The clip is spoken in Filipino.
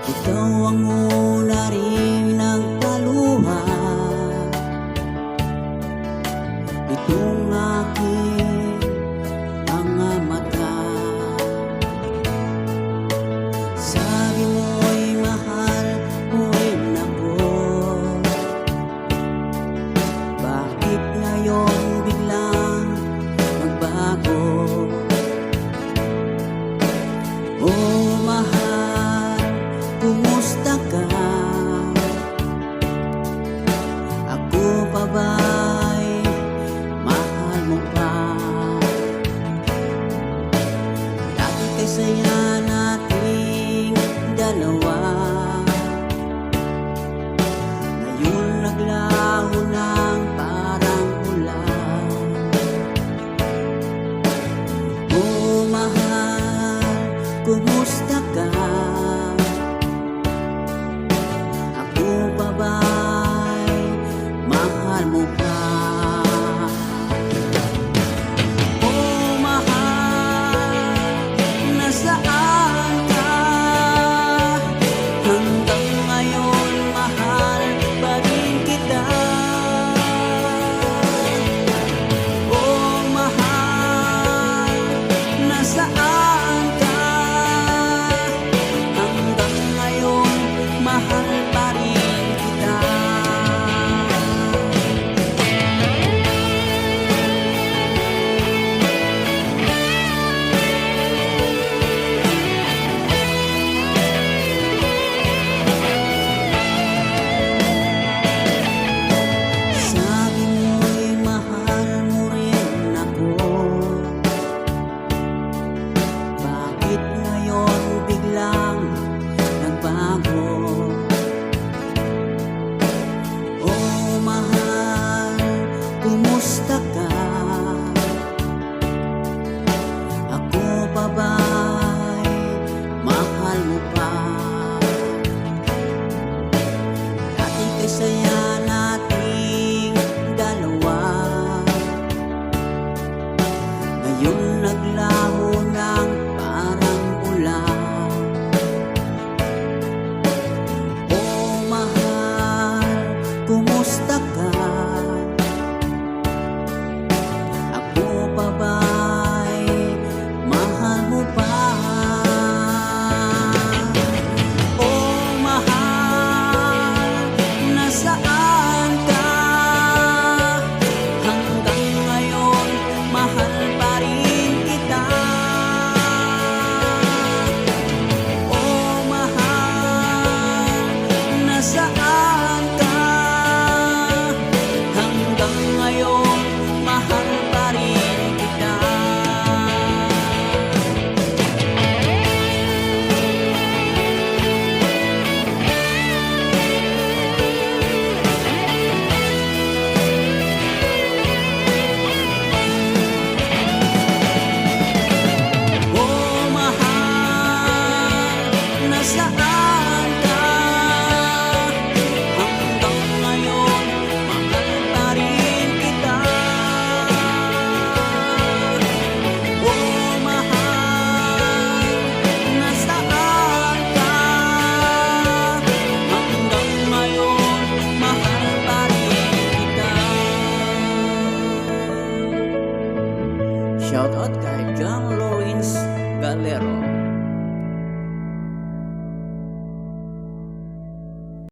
Ikaw ang una rin nagpaluha itong aking mga mata. Sabi mo'y mahal mo rin ako. Bakit ngayon biglang nagbago? Oh mahal, kumusta ka? Ako pa ba'y mahal mo pa? Dati kay saya nating dalawa, ngayon naglaho ng parang ulan. Oh mahal, kumusta ka? Ako pa ba'y mahal mo pa? Oh mahal, nasaan ka? Hanggang ngayon mahal pa rin kita. Oh mahal, nasaan ka? Hanggang ngayon mahal pa rin kita. Sabi mo'y mahal mo rin ako. Bakit ngayon biglang nagbago? Oh mahal, kumusta ka? Ako pa ba'y mahal mo pa? Dati kay saya nating dalawa, ngayon naglaho ng parang ulan. Oh mahal, kumusta ka? Ako pa ba'y mahal mo pa? Oh mahal, nasaan ka? Hanggang ngayon mahal pa rin kita. Oh mahal, nasaan ka? Hanggang ngayon mahal pa rin kita. Oh mahal, nasaan ka? Hanggang ngayon mahal pa rin kita. Oh mahal, nasaan ka? Hanggang ngayon mahal pa rin kita. Shout out kay John Lawrence Galero.